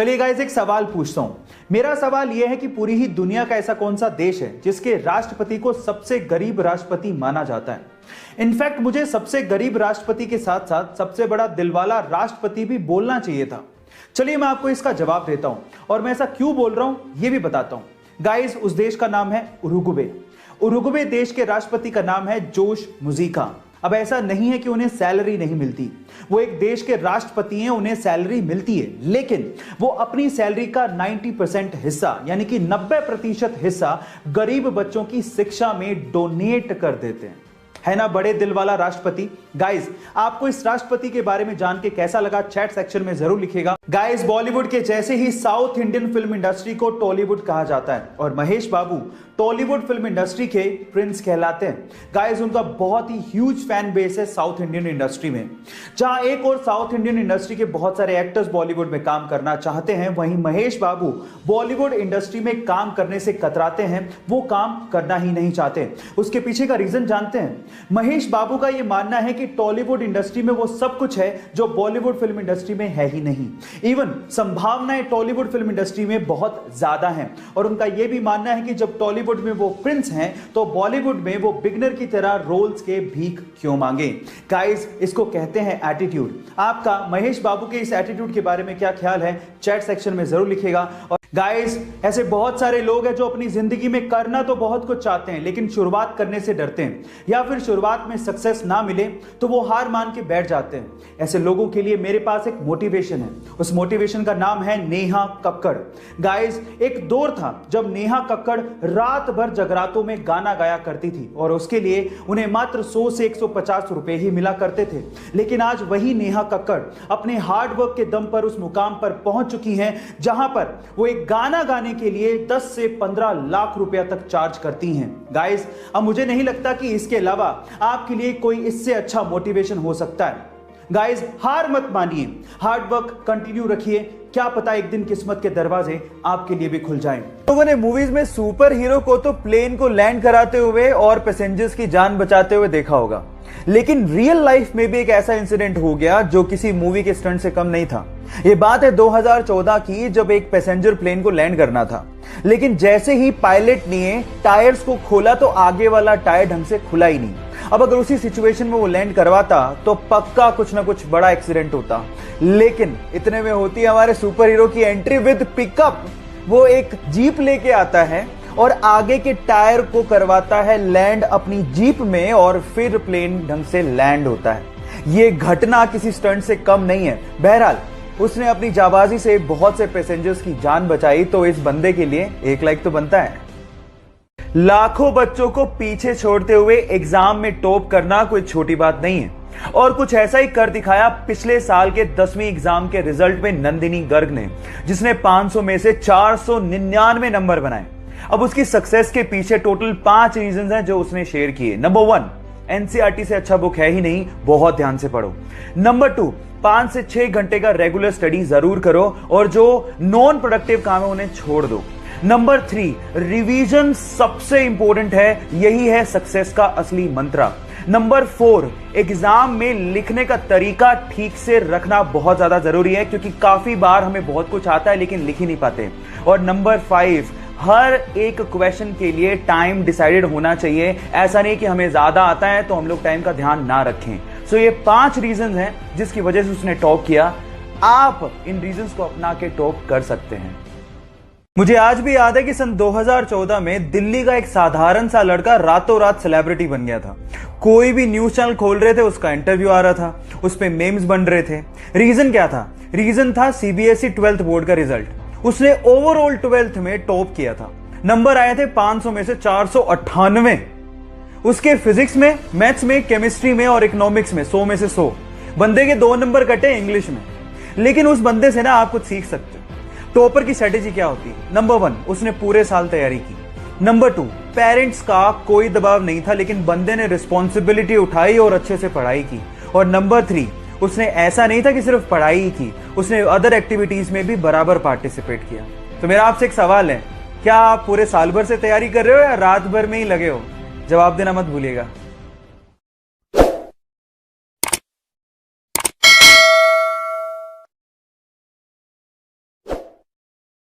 चलिए गाइस, एक सवाल पूछता हूं। मेरा सवाल यह है कि पूरी ही दुनिया का ऐसा कौन सा देश है जिसके राष्ट्रपति को सबसे गरीब राष्ट्रपति माना जाता है। इनफैक्ट मुझे सबसे गरीब राष्ट्रपति के साथ साथ सबसे बड़ा दिलवाला राष्ट्रपति भी बोलना चाहिए था। चलिए मैं आपको इसका जवाब देता हूं और मैं ऐसा क्यों बोल रहा हूं यह भी बताता हूं। गाइस, उस देश का नाम है उरुग्वे। उरुग्वे देश के राष्ट्रपति का नाम है जोश मुजिका। अब ऐसा नहीं है कि उन्हें सैलरी नहीं मिलती, वो एक देश के राष्ट्रपति हैं, उन्हें सैलरी मिलती है, लेकिन वो अपनी सैलरी का 90% हिस्सा यानी कि 90% हिस्सा गरीब बच्चों की शिक्षा में डोनेट कर देते हैं। है ना बड़े दिल वाला राष्ट्रपति। गाइस, आपको इस राष्ट्रपति के बारे में जान के कैसा लगा चैट सेक्शन में जरूर लिखिएगा। गाइस, बॉलीवुड के जैसे ही साउथ इंडियन फिल्म इंडस्ट्री को टॉलीवुड कहा जाता है और महेश बाबू टॉलीवुड फिल्म इंडस्ट्री के प्रिंस कहलाते हैं। गाइस, उनका बहुत ही ह्यूज फैन बेस है साउथ इंडियन इंडस्ट्री में। जहां एक और साउथ इंडियन इंडस्ट्री के बहुत सारे एक्टर्स बॉलीवुड में काम करना चाहते हैं, वहीं महेश बाबू बॉलीवुड इंडस्ट्री में काम करने से कतराते हैं, वो काम करना ही नहीं चाहते। उसके पीछे का रीजन जानते हैं? महेश बाबू का यह मानना है कि टॉलीवुड इंडस्ट्री में वो सब कुछ है जो बॉलीवुड फिल्म इंडस्ट्री में है ही नहीं। इवन संभावनाएं टॉलीवुड फिल्म इंडस्ट्री में बहुत ज्यादा हैं और उनका यह भी मानना है कि जब टॉलीवुड में वो प्रिंस हैं तो बॉलीवुड में वो बिगनर की तरह रोल्स के भीख क्यों मांगे। गाइस, इसको कहते हैं एटीट्यूड। आपका महेश बाबू के इस एटीट्यूड के बारे में क्या ख्याल है चैट सेक्शन में जरूर लिखिएगा। और गाइस, ऐसे बहुत सारे लोग हैं जो अपनी जिंदगी में करना तो बहुत कुछ चाहते हैं लेकिन शुरुआत करने से डरते हैं, या फिर शुरुआत में सक्सेस ना मिले तो वो हार मान के बैठ जाते हैं। ऐसे लोगों के लिए मेरे पास एक मोटिवेशन है। उस मोटिवेशन का नाम है नेहा कक्कड़। गाइस, एक दौर था जब नेहा कक्कड़ रात भर जगरातों में गाना गाया करती थी और उसके लिए उन्हें मात्र 100 से 150 रुपए ही मिला करते थे। लेकिन आज वही नेहा कक्कड़ अपने हार्डवर्क के दम पर उस मुकाम पर पहुंच चुकी हैं जहां पर वो एक गाना गाने के लिए 10 से 15 लाख रुपया तक चार्ज करती हैं। गाइस, अब मुझे नहीं लगता कि इसके अलावा आपके लिए कोई इससे अच्छा मोटिवेशन हो सकता है। गाइस, हार मत मानिए, हार्डवर्क कंटिन्यू रखिए, क्या पता एक दिन किस्मत के दरवाजे आपके लिए भी खुल जाएं। लोगों ने मूवीज में सुपर हीरो को तो प्लेन को लैंड कराते हुए और पैसेंजर्स की जान बचाते हुए देखा होगा, लेकिन रियल लाइफ में भी एक ऐसा इंसिडेंट हो गया जो किसी मूवी के स्टंट से कम नहीं था। ये बात है 2014 की, जब एक पैसेंजर प्लेन को लैंड करना था, लेकिन जैसे ही पायलट ने टायर्स को खोला तो आगे वाला टायर ढंग से खुला ही नहीं। अब अगर उसी सिचुएशन में वो लैंड करवाता तो पक्का कुछ ना कुछ बड़ा एक्सीडेंट होता, लेकिन इतने में होती है हमारे सुपर हीरो की एंट्री विद पिकअप। वो एक जीप लेके आता है और आगे के टायर को करवाता है लैंड अपनी जीप में और फिर प्लेन ढंग से लैंड होता है। ये घटना किसी स्टंट से कम नहीं है। बहरहाल, उसने अपनी जाबाजी से बहुत से पैसेंजर्स की जान बचाई, तो इस बंदे के लिए 1 लाइक तो बनता है। लाखों बच्चों को पीछे छोड़ते हुए एग्जाम में टॉप करना कोई छोटी बात नहीं है, और कुछ ऐसा ही कर दिखाया पिछले साल के 10वीं एग्जाम के रिजल्ट में नंदिनी गर्ग ने, जिसने 500 में से 499 नंबर बनाए। अब उसकी सक्सेस के पीछे टोटल 5 रीजंस हैं जो उसने शेयर किए। नंबर 1, एनसीईआरटी से अच्छा बुक है ही नहीं, बहुत ध्यान से पढ़ो। नंबर 2, 5 से 6 घंटे का रेगुलर स्टडी जरूर करो और जो नॉन प्रोडक्टिव काम है उन्हें छोड़ दो। नंबर 3, रिवीजन सबसे इंपॉर्टेंट है, यही है सक्सेस का असली मंत्र। नंबर 4, एग्जाम में लिखने का तरीका ठीक से रखना बहुत ज्यादा जरूरी है, क्योंकि काफी बार हमें बहुत कुछ आता है लेकिन लिख ही नहीं पाते। और नंबर 5, हर एक क्वेश्चन के लिए टाइम डिसाइडेड होना चाहिए। ऐसा नहीं कि हमें ज्यादा आता है तो हम लोग टाइम का ध्यान ना रखें। सो ये 5 रीजंस हैं जिसकी वजह से उसने टॉप किया। आप इन रीजंस को अपना के टॉप कर सकते हैं। मुझे आज भी याद है कि सन 2014 में दिल्ली का एक साधारण सा लड़का रातों रात सेलिब्रिटी बन गया था। कोई भी न्यूज चैनल खोल रहे थे, उसका इंटरव्यू आ रहा था, उस पे मेम्स बन रहे थे। रीजन क्या था? रीजन था सीबीएसई 12th बोर्ड का रिजल्ट। उसने ओवरऑल 12th में टॉप किया था। नंबर आए थे 500 में से 498। उसके फिजिक्स में, मैथ्स में, केमिस्ट्री में और इकोनॉमिक्स में 100 में से 100। बंदे के 2 नंबर कटे इंग्लिश में। लेकिन उस बंदे से ना आप कुछ सीख सकते हो। टॉपर की स्ट्रेटेजी क्या होती है? नंबर 1, उसने पूरे साल तैयारी की। नंबर 2, पेरेंट्स का कोई दबाव नहीं था, लेकिन बंदे ने रिस्पॉन्सिबिलिटी उठाई और अच्छे से पढ़ाई की। और नंबर 3, उसने ऐसा नहीं था कि सिर्फ पढ़ाई ही की, उसने अदर एक्टिविटीज में भी बराबर पार्टिसिपेट किया। तो मेरा आपसे एक सवाल है, क्या आप पूरे साल भर से तैयारी कर रहे हो या रात भर में ही लगे हो? जवाब देना मत भूलिएगा।